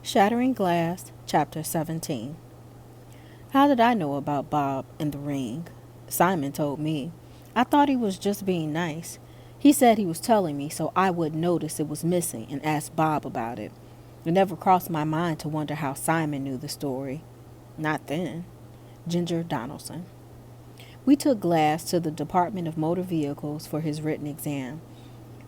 Shattering Glass, Chapter 17. How did I know about Bob and the ring? Simon told me. I thought he was just being nice. He said he was telling me so I would notice it was missing and ask Bob about it. It never crossed my mind to wonder how Simon knew the story. Not then. Ginger Donaldson. We took Glass to the Department of Motor Vehicles for his written exam.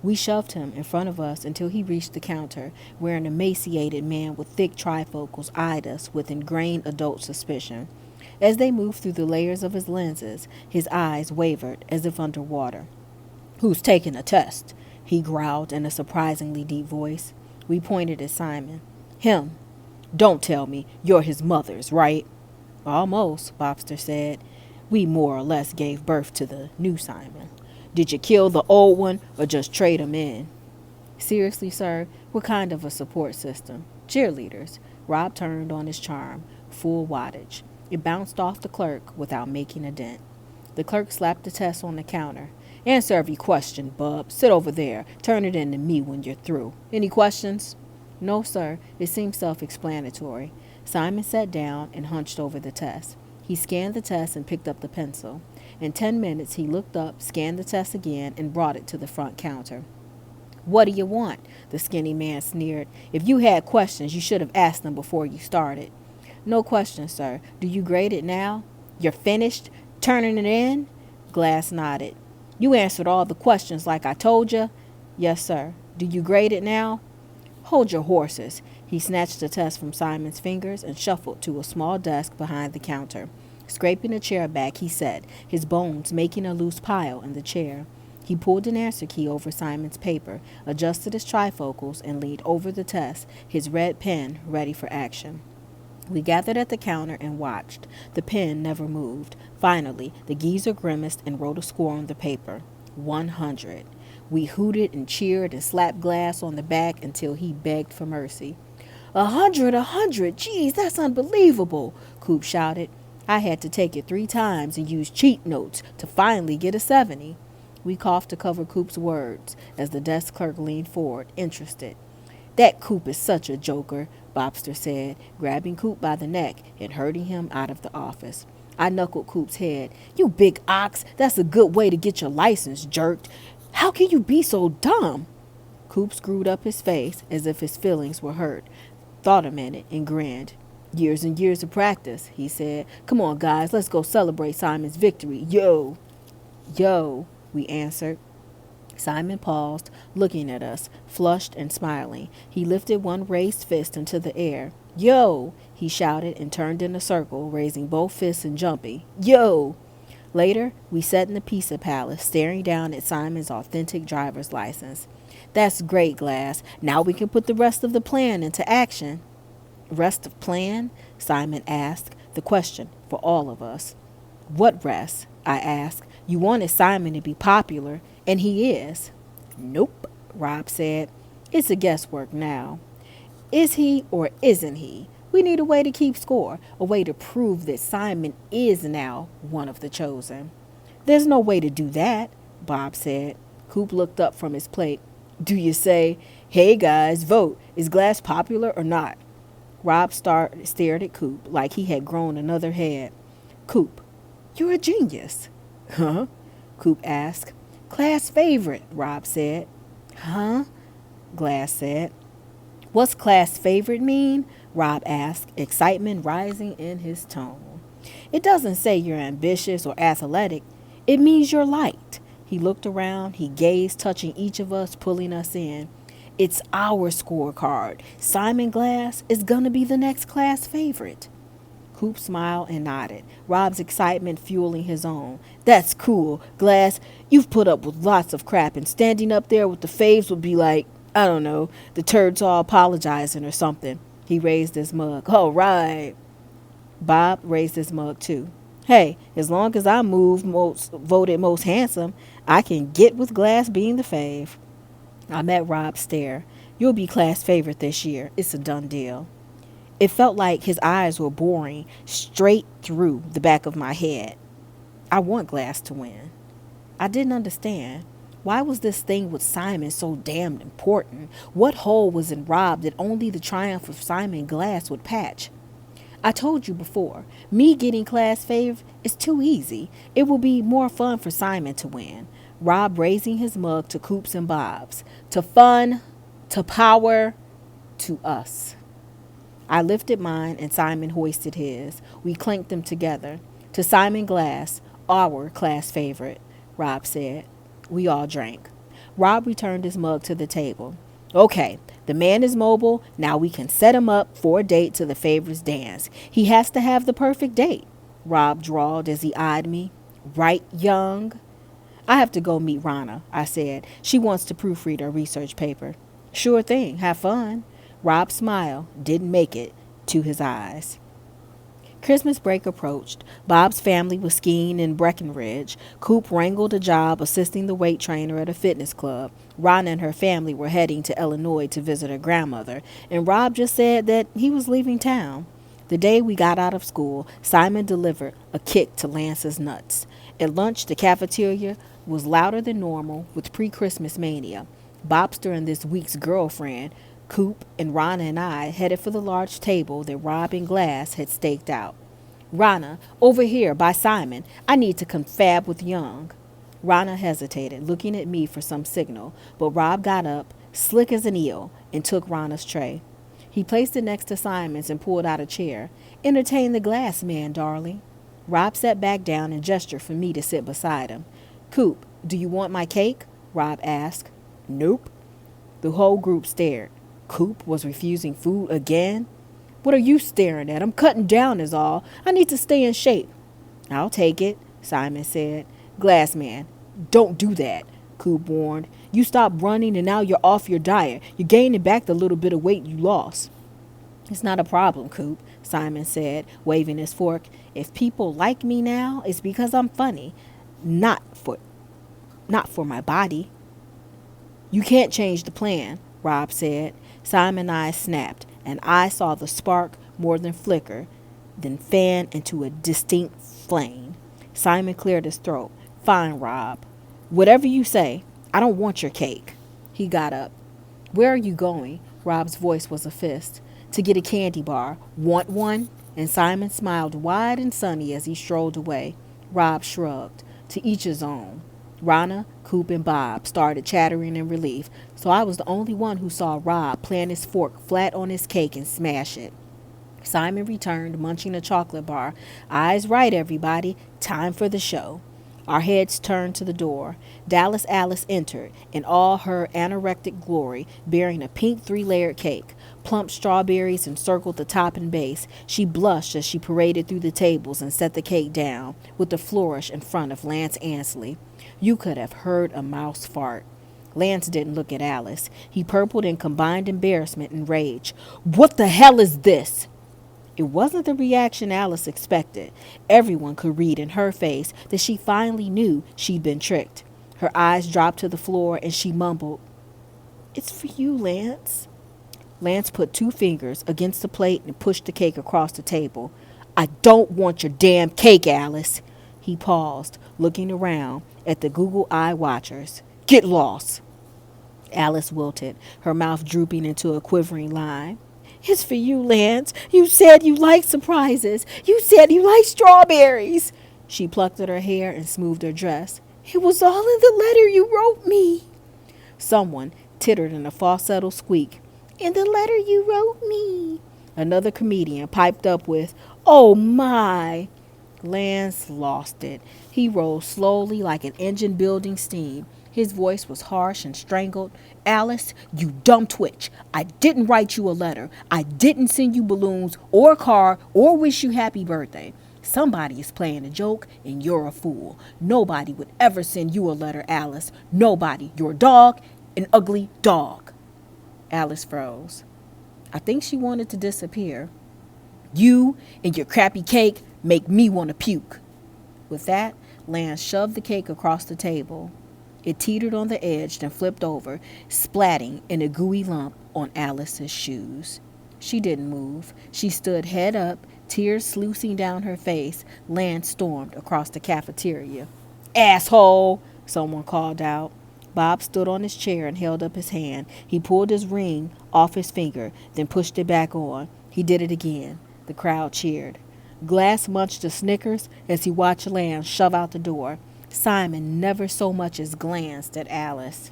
We shoved him in front of us until he reached the counter, where an emaciated man with thick trifocals eyed us with ingrained adult suspicion. As they moved through the layers of his lenses, his eyes wavered as if underwater. "Who's taking a test?" he growled in a surprisingly deep voice. We pointed at Simon. "Him. Don't tell me you're his mother's, right?" "Almost," Bobster said. "We more or less gave birth to the new Simon. Did you kill the old one or just trade him in?" "Seriously, sir, what kind of a support system?" "Cheerleaders." Rob turned on his charm, full wattage. It bounced off the clerk without making a dent. The clerk slapped the test on the counter. "Answer every question, bub. Sit over there. Turn it in to me when you're through. Any questions?" "No, sir. It seems self-explanatory." Simon sat down and hunched over the test. He scanned the test and picked up the pencil. In 10 minutes, he looked up, scanned the test again, and brought it to the front counter. "What do you want?" the skinny man sneered. "If you had questions, you should have asked them before you started." "No questions, sir. Do you grade it now?" "You're finished? Turning it in?" Glass nodded. "You answered all the questions like I told you?" "Yes, sir." "Do you grade it now?" "Hold your horses." He snatched the test from Simon's fingers and shuffled to a small desk behind the counter. Scraping a chair back, he sat, his bones making a loose pile in the chair. He pulled an answer key over Simon's paper, adjusted his trifocals, and leaned over the test, his red pen ready for action. We gathered at the counter and watched. The pen never moved. Finally, the geezer grimaced and wrote a score on the paper. 100. We hooted and cheered and slapped Glass on the back until he begged for mercy. 100, 100! Geez, that's unbelievable!" Coop shouted. I had to take it 3 times and use cheat notes to finally get a 70. We coughed to cover Coop's words as the desk clerk leaned forward, interested. "That Coop is such a joker," Bobster said, grabbing Coop by the neck and herding him out of the office. I knuckled Coop's head. "You big ox, that's a good way to get your license jerked. How can you be so dumb?" Coop screwed up his face as if his feelings were hurt, thought a minute, and grinned. "Years and years of practice," he said. "Come on, guys, let's go celebrate Simon's victory. Yo!" "Yo," we answered. Simon paused, looking at us, flushed and smiling. He lifted one raised fist into the air. "Yo!" he shouted and turned in a circle, raising both fists and jumping. "Yo!" Later, we sat in the Pizza Palace, staring down at Simon's authentic driver's license. "That's great, Glass. Now we can put the rest of the plan into action." "Rest of plan?" Simon asked, the question for all of us. "What rest?" I asked. "You wanted Simon to be popular, and he is." "Nope," Rob said. "It's a guesswork now. Is he or isn't he? We need a way to keep score, a way to prove that Simon is now one of the chosen." "There's no way to do that," Bob said. Coop looked up from his plate. "Do you say, 'Hey guys, vote, is Glass popular or not?'" Rob stared at Coop like he had grown another head. "Coop, you're a genius." "Huh?" Coop asked. "Class favorite," Rob said. "Huh?" Glass said. "What's class favorite mean?" Rob asked, excitement rising in his tone. "It doesn't say you're ambitious or athletic. It means you're liked." He looked around. He gazed, touching each of us, pulling us in. "It's our scorecard. Simon Glass is gonna be the next class favorite." Coop smiled and nodded, Rob's excitement fueling his own. "That's cool. Glass, you've put up with lots of crap, and standing up there with the faves would be like, I don't know, the turds all apologizing or something." He raised his mug. "All right." Bob raised his mug too. "Hey, as long as I voted most handsome, I can get with Glass being the fave." I met Rob's stare. "You'll be class favorite this year. It's a done deal." It felt like his eyes were boring straight through the back of my head. I want Glass to win. I didn't understand. Why was this thing with Simon so damned important? What hole was in Rob that only the triumph of Simon Glass would patch? I told you before, me getting class favor is too easy. It will be more fun for Simon to win. Rob raising his mug to Coops and Bob's. To fun, to power, to us. I lifted mine and Simon hoisted his. We clanked them together. To Simon Glass, our class favorite, Rob said. We all drank. Rob returned his mug to the table. Okay, the man is mobile. Now we can set him up for a date to the favorites dance. He has to have the perfect date, Rob drawled as he eyed me. Right, young? I have to go meet Rana, I said. She wants to proofread her research paper. Sure thing. Have fun. Rob's smile didn't make it to his eyes. Christmas break approached. Bob's family was skiing in Breckenridge. Coop wrangled a job assisting the weight trainer at a fitness club. Rana and her family were heading to Illinois to visit her grandmother, and Rob just said that he was leaving town. The day we got out of school, Simon delivered a kick to Lance's nuts. At lunch, the cafeteria was louder than normal with pre-Christmas mania. Bobster and this week's girlfriend, Coop and Rana and I headed for the large table that Rob and Glass had staked out. Rana, over here by Simon. I need to confab with Young. Rana hesitated, looking at me for some signal, but Rob got up, slick as an eel, and took Rana's tray. He placed it next to Simon's and pulled out a chair. Entertain the Glass man, darling. Rob sat back down and gestured for me to sit beside him. Coop, do you want my cake? Rob asked. Nope. The whole group stared. Coop was refusing food again? What are you staring at? I'm cutting down is all. I need to stay in shape. I'll take it, Simon said. Glassman, don't do that, Coop warned. You stopped running and now you're off your diet. You're gaining back the little bit of weight you lost. It's not a problem, Coop, Simon said, waving his fork. If people like me now, it's because I'm funny. Not for my body. You can't change the plan, Rob said. Simon's eyes snapped, and I saw the spark more than flicker, then fan into a distinct flame. Simon cleared his throat. Fine, Rob. Whatever you say. I don't want your cake. He got up. Where are you going? Rob's voice was a fist. To get a candy bar. Want one? And Simon smiled wide and sunny as he strolled away. Rob shrugged. To each his own. Rana, Coop, and Bob started chattering in relief, so I was the only one who saw Rob plant his fork flat on his cake and smash it. Simon returned, munching a chocolate bar. Eyes right, everybody. Time for the show. Our heads turned to the door. Dallas Alice entered, in all her anorectic glory, bearing a pink 3-layered cake. Plump strawberries encircled the top and base. She blushed as she paraded through the tables and set the cake down, with a flourish in front of Lance Ansley. You could have heard a mouse fart. Lance didn't look at Alice. He purpled in combined embarrassment and rage. What the hell is this? It wasn't the reaction Alice expected. Everyone could read in her face that she finally knew she'd been tricked. Her eyes dropped to the floor and she mumbled, It's for you, Lance. Lance put 2 fingers against the plate and pushed the cake across the table. I don't want your damn cake, Alice. He paused, looking around at the Google Eye watchers. Get lost. Alice wilted, her mouth drooping into a quivering line. It's for you, Lance. You said you like surprises. You said you like strawberries. She plucked at her hair and smoothed her dress. It was all in the letter you wrote me. Someone tittered in a falsetto squeak. In the letter you wrote me. Another comedian piped up with, Oh my. Lance lost it. He rose slowly like an engine building steam. His voice was harsh and strangled. Alice, you dumb twitch. I didn't write you a letter. I didn't send you balloons or a card or wish you happy birthday. Somebody is playing a joke and you're a fool. Nobody would ever send you a letter, Alice. Nobody. You're a dog, an ugly dog. Alice froze. I think she wanted to disappear. You and your crappy cake make me want to puke. With that, Lance shoved the cake across the table. It teetered on the edge, then flipped over, splatting in a gooey lump on Alice's shoes. She didn't move. She stood head up, tears sluicing down her face. Lance stormed across the cafeteria. Asshole, someone called out. Bob stood on his chair and held up his hand. He pulled his ring off his finger, then pushed it back on. He did it again. The crowd cheered. Glass munched a Snickers as he watched Lance shove out the door. Simon never so much as glanced at Alice.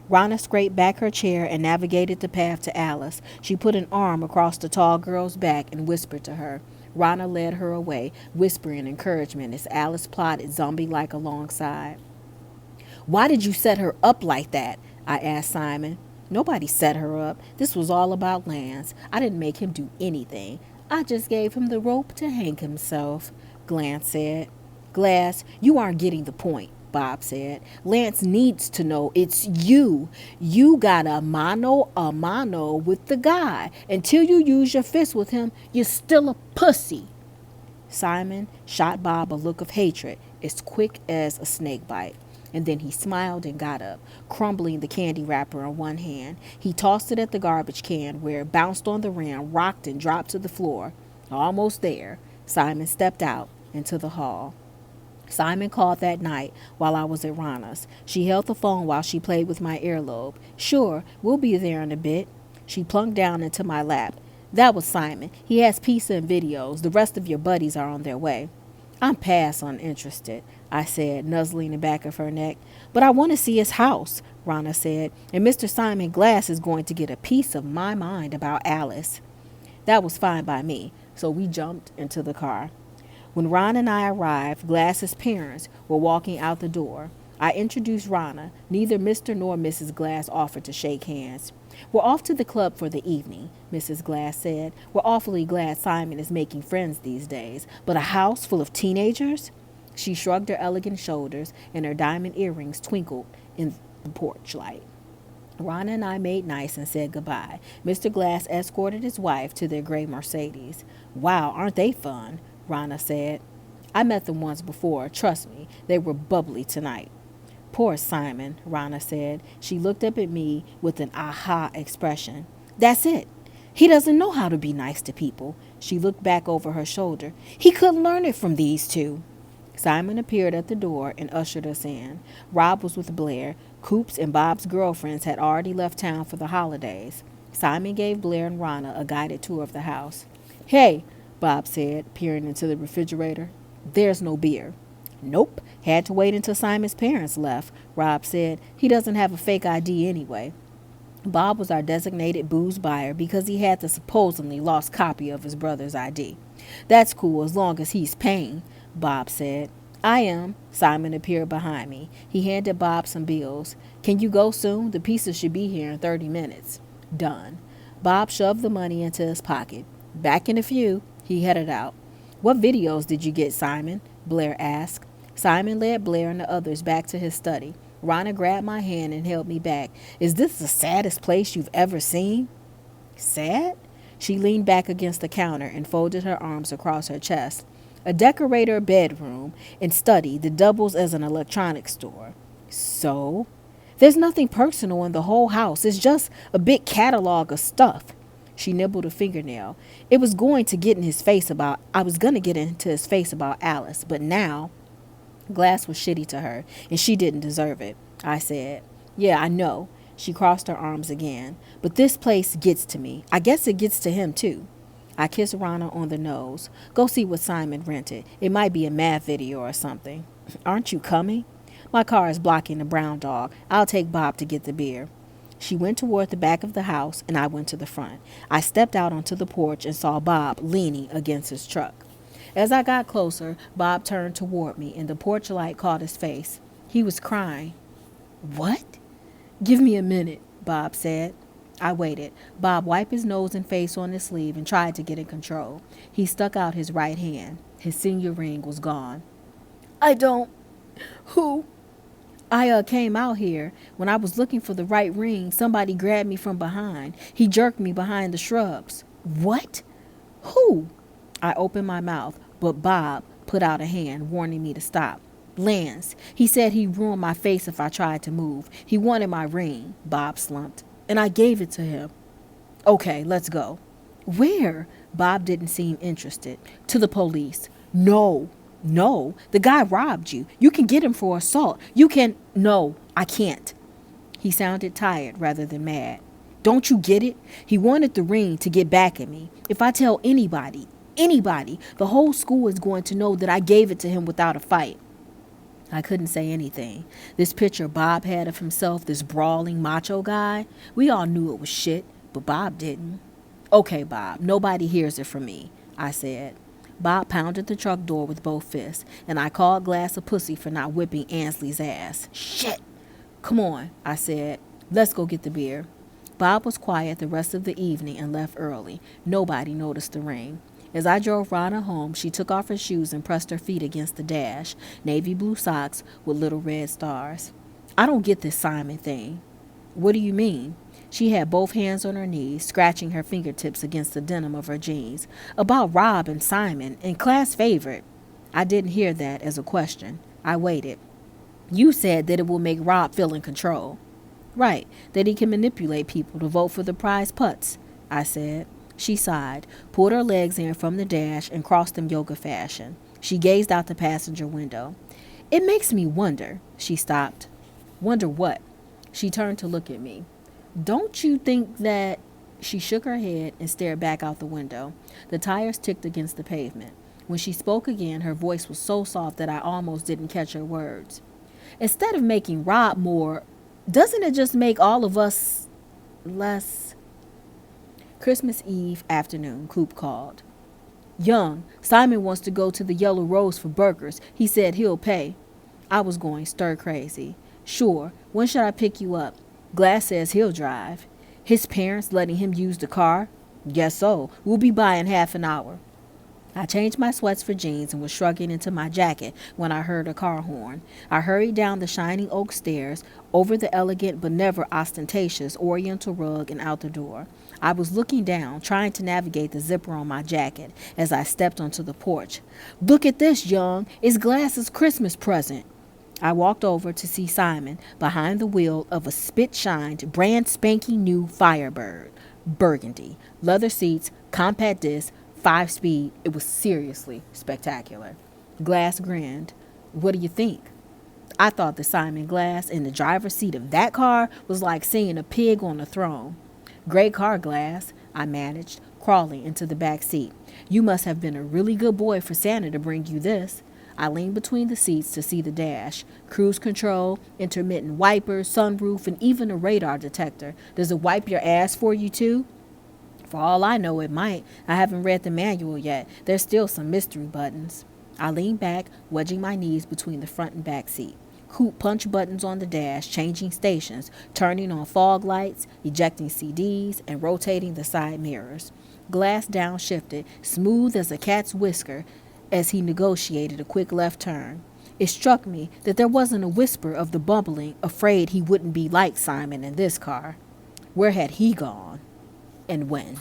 Rana scraped back her chair and navigated the path to Alice. She put an arm across the tall girl's back and whispered to her. Rana led her away, whispering encouragement as Alice plodded zombie-like alongside. Why did you set her up like that? I asked Simon. Nobody set her up. This was all about Lance. I didn't make him do anything. I just gave him the rope to hang himself, Glass said. Glass, you aren't getting the point, Bob said. Lance needs to know it's you. You got a mano a mano with the guy. Until you use your fist with him, you're still a pussy. Simon shot Bob a look of hatred, as quick as a snake bite. And then he smiled and got up, crumbling the candy wrapper in one hand. He tossed it at the garbage can, where it bounced on the rim, rocked, and dropped to the floor. Almost there, Simon stepped out into the hall. Simon called that night while I was at Rana's. She held the phone while she played with my earlobe. Sure, we'll be there in a bit. She plunked down into my lap. That was Simon. He has pizza and videos. The rest of your buddies are on their way. I'm past uninterested, I said, nuzzling the back of her neck. But I want to see his house, Rana said, and Mr. Simon Glass is going to get a piece of my mind about Alice. That was fine by me, so we jumped into the car. When Rana and I arrived, Glass's parents were walking out the door. I introduced Rana. Neither Mr. nor Mrs. Glass offered to shake hands. We're off to the club for the evening, Mrs. Glass said. We're awfully glad Simon is making friends these days. But a house full of teenagers? She shrugged her elegant shoulders, and her diamond earrings twinkled in the porch light. Rana and I made nice and said goodbye. Mr. Glass escorted his wife to their gray Mercedes. Wow, aren't they fun? Rana said. I met them once before. Trust me, they were bubbly tonight. Poor Simon, Rana said. She looked up at me with an aha expression. That's it. He doesn't know how to be nice to people. She looked back over her shoulder. He couldn't learn it from these two. Simon appeared at the door and ushered us in. Rob was with Blair. Coops and Bob's girlfriends had already left town for the holidays. Simon gave Blair and Rana a guided tour of the house. Hey, Bob said, peering into the refrigerator. There's no beer. Nope, had to wait until Simon's parents left, Rob said. He doesn't have a fake ID anyway. Bob was our designated booze buyer because he had the supposedly lost copy of his brother's ID. That's cool as long as he's paying, Bob said. I am. Simon appeared behind me. He handed Bob some bills. Can you go soon? The pizza should be here in 30 minutes. Done. Bob shoved the money into his pocket. Back in a few. He headed out. What videos did you get, Simon? Blair asked. Simon led Blair and the others back to his study. Rana grabbed my hand and held me back. Is this the saddest place you've ever seen? Sad? She leaned back against the counter and folded her arms across her chest. A decorator bedroom and study that doubles as an electronics store. So? There's nothing personal in the whole house. It's just a big catalog of stuff. She nibbled a fingernail. I was going to get into his face about Alice, but now Glass was shitty to her, and she didn't deserve it, I said. Yeah, I know. She crossed her arms again. But this place gets to me. I guess it gets to him, too. I kissed Rana on the nose. Go see what Simon rented. It might be a math video or something. Aren't you coming? My car is blocking the brown dog. I'll take Bob to get the beer. She went toward the back of the house, and I went to the front. I stepped out onto the porch and saw Bob leaning against his truck. As I got closer, Bob turned toward me, and the porch light caught his face. He was crying. What? Give me a minute, Bob said. I waited. Bob wiped his nose and face on his sleeve and tried to get in control. He stuck out his right hand. His senior ring was gone. I don't... Who? I came out here. When I was looking for the right ring, somebody grabbed me from behind. He jerked me behind the shrubs. What? Who? I opened my mouth, but Bob put out a hand, warning me to stop. Lance. He said he'd ruin my face if I tried to move. He wanted my ring, Bob slumped, and I gave it to him. Okay, let's go. Where? Bob didn't seem interested. To the police. No, the guy robbed you. You can get him for assault. You can... No, I can't. He sounded tired rather than mad. Don't you get it? He wanted the ring to get back at me. If I tell anybody, the whole school is going to know that I gave it to him without a fight. I couldn't say anything. This picture Bob had of himself, this brawling macho guy, we all knew it was shit, but Bob didn't. Okay, Bob, nobody hears it from me, I said. Bob pounded the truck door with both fists, and I called Glass a pussy for not whipping Ansley's ass. Shit! Come on, I said. Let's go get the beer. Bob was quiet the rest of the evening and left early. Nobody noticed the ring. As I drove Rana home, she took off her shoes and pressed her feet against the dash, navy blue socks with little red stars. I don't get this Simon thing. What do you mean? She had both hands on her knees, scratching her fingertips against the denim of her jeans. About Rob and Simon, and class favorite. I didn't hear that as a question. I waited. You said that it will make Rob feel in control. Right, that he can manipulate people to vote for the prize putts, I said. She sighed, pulled her legs in from the dash, and crossed them yoga fashion. She gazed out the passenger window. It makes me wonder. She stopped. Wonder what? She turned to look at me. Don't you think that... She shook her head and stared back out the window. The tires ticked against the pavement. When she spoke again, her voice was so soft that I almost didn't catch her words. Instead of making Rob more, doesn't it just make all of us less... Christmas Eve afternoon, Coop called. Young, Simon wants to go to the Yellow Rose for burgers. He said he'll pay. I was going stir crazy. Sure, when should I pick you up? Glass says he'll drive. His parents letting him use the car? Guess so. We'll be by in half an hour. I changed my sweats for jeans and was shrugging into my jacket when I heard a car horn. I hurried down the shining oak stairs, over the elegant but never ostentatious oriental rug and out the door. I was looking down, trying to navigate the zipper on my jacket as I stepped onto the porch. Look at this, Young. It's Glass's Christmas present. I walked over to see Simon behind the wheel of a spit-shined, brand spanking new Firebird. Burgundy. Leather seats, compact disc, 5-speed. It was seriously spectacular. Glass grinned. What do you think? I thought that Simon Glass in the driver's seat of that car was like seeing a pig on a throne. Great car, Glass, I managed, crawling into the back seat. You must have been a really good boy for Santa to bring you this. I leaned between the seats to see the dash. Cruise control, intermittent wipers, sunroof, and even a radar detector. Does it wipe your ass for you too? For all I know, it might. I haven't read the manual yet. There's still some mystery buttons. I leaned back, wedging my knees between the front and back seat. Coop punched buttons on the dash, changing stations, turning on fog lights, ejecting CDs, and rotating the side mirrors. Glass downshifted, smooth as a cat's whisker, as he negotiated a quick left turn. It struck me that there wasn't a whisper of the bumbling, afraid he wouldn't be like Simon in this car. Where had he gone? And when?